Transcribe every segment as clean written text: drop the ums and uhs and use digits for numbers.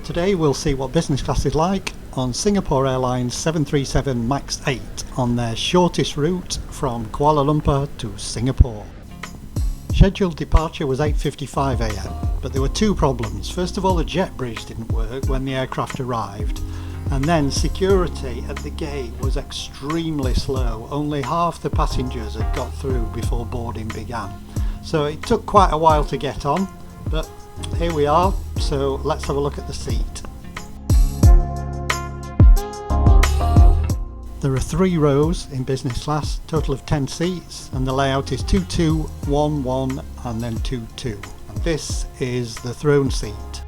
Today we'll see what business class is like on Singapore Airlines 737 MAX 8 on their shortest route from Kuala Lumpur to Singapore. Scheduled departure was 8:55 AM, but there were two problems. First of all, the jet bridge didn't work when the aircraft arrived, and then security at the gate was extremely slow. Only half the passengers had got through before boarding began. So it took quite a while to get on, but here we are, so let's have a look at the seat. There are 3 rows in business class, total of 10 seats, and the layout is 2-2, 1-1 and then 2-2. And this is the throne seat.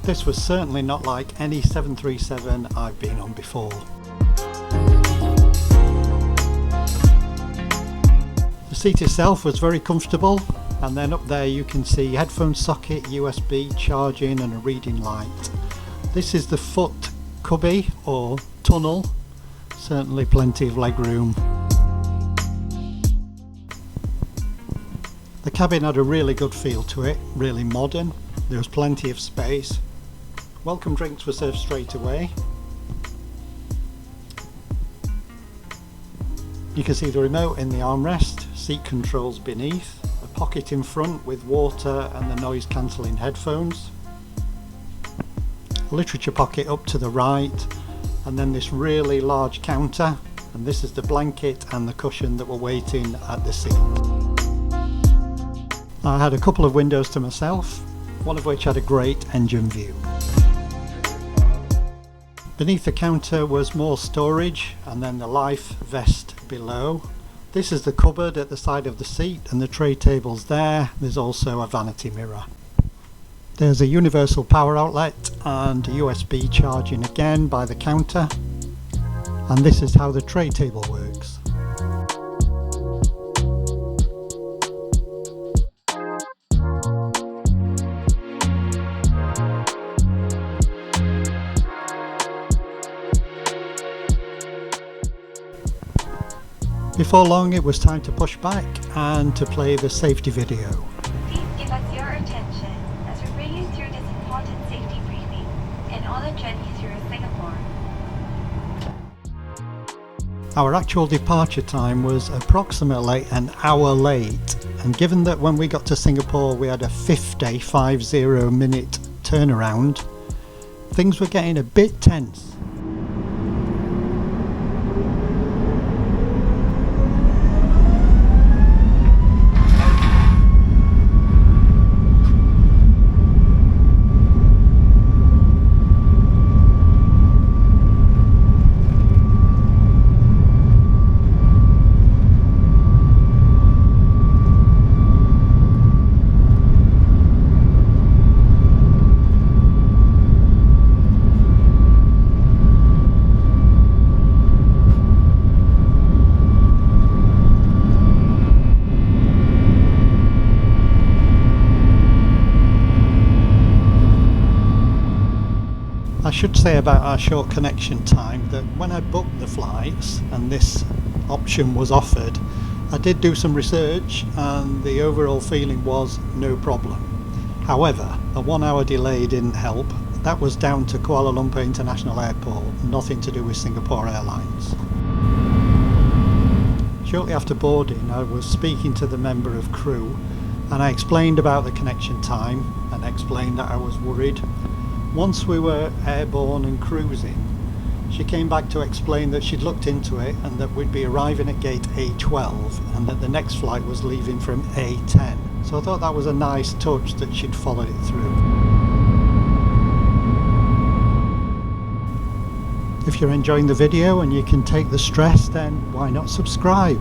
This was certainly not like any 737 I've been on before. The seat itself was very comfortable, and then up there you can see headphone socket, USB, charging and a reading light. This is the foot cubby or tunnel. Certainly plenty of leg room. The cabin had a really good feel to it, really modern. There was plenty of space. Welcome drinks were served straight away. You can see the remote in the armrest, seat controls beneath, a pocket in front with water and the noise cancelling headphones, a literature pocket up to the right, and then this really large counter, and this is the blanket and the cushion that were waiting at the seat. I had a couple of windows to myself, one of which had a great engine view. Beneath the counter was more storage and then the life vest below. This is the cupboard at the side of the seat and the tray tables there. There's also a vanity mirror. There's a universal power outlet and USB charging again by the counter, and this is how the tray table works. Before long it was time to push back and to play the safety video. Please give us your attention as we bring you through this important safety briefing and on a journey through Singapore. Our actual departure time was approximately an hour late, and given that when we got to Singapore we had a 50 minute turnaround, things were getting a bit tense. I should say about our short connection time that when I booked the flights and this option was offered, I did do some research and the overall feeling was no problem. However, a 1-hour delay didn't help. That was down to Kuala Lumpur International Airport, nothing to do with Singapore Airlines. Shortly after boarding, I was speaking to the member of crew and I explained about the connection time and explained that I was worried. Once we were airborne and cruising, she came back to explain that she'd looked into it and that we'd be arriving at gate A12 and that the next flight was leaving from A10. So I thought that was a nice touch that she'd followed it through. If you're enjoying the video and you can take the stress, then why not subscribe?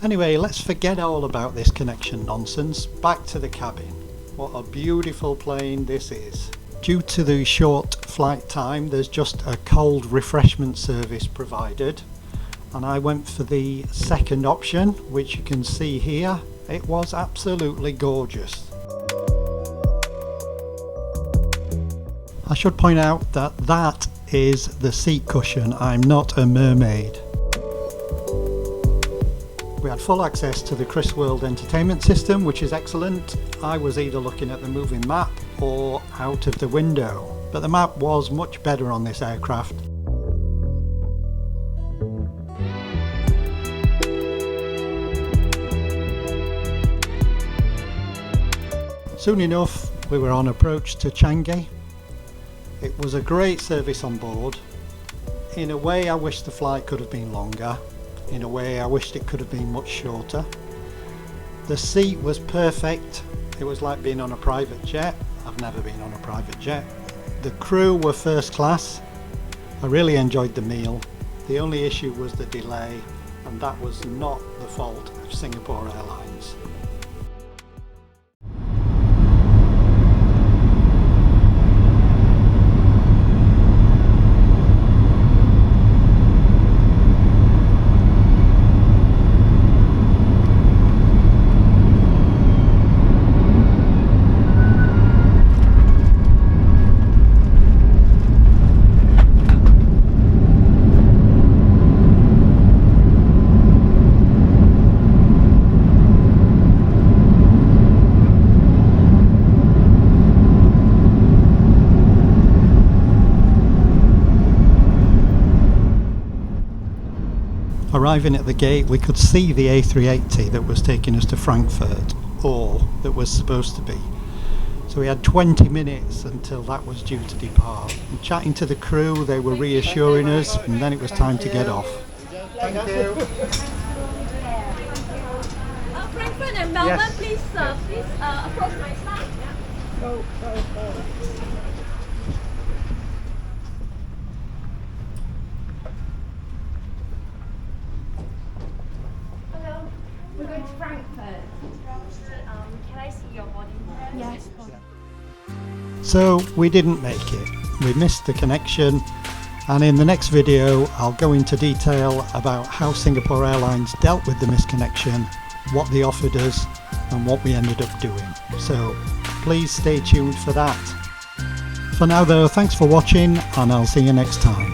Anyway, let's forget all about this connection nonsense. Back to the cabin. What a beautiful plane this is. Due to the short flight time, there's just a cold refreshment service provided, and I went for the second option, which you can see here. It was absolutely gorgeous. I should point out that that is the seat cushion. I'm not a mermaid. We had full access to the Chris World entertainment system, which is excellent. I was either looking at the moving map or out of the window, but the map was much better on this aircraft. Soon enough, we were on approach to Changi. It was a great service on board. In a way, I wish the flight could have been longer. In a way, I wished it could have been much shorter. The seat was perfect. It was like being on a private jet. I've never been on a private jet. The crew were first class. I really enjoyed the meal. The only issue was the delay, and that was not the fault of Singapore Airlines. Arriving at the gate, we could see the A380 that was taking us to Frankfurt, or that was supposed to be. So we had 20 minutes until that was due to depart. And chatting to the crew, they were reassuring us, and then it was time to get off. Thank you. Frankfurt and Melbourne, Yes. please approach my side. Go. Hello, we're going to Frankfurt. Can I see your body? Yes. So we didn't make it. We missed the connection, and in the next video I'll go into detail about how Singapore Airlines dealt with the misconnection, what they offered us, and what we ended up doing. So please stay tuned for that. For now though, thanks for watching, and I'll see you next time.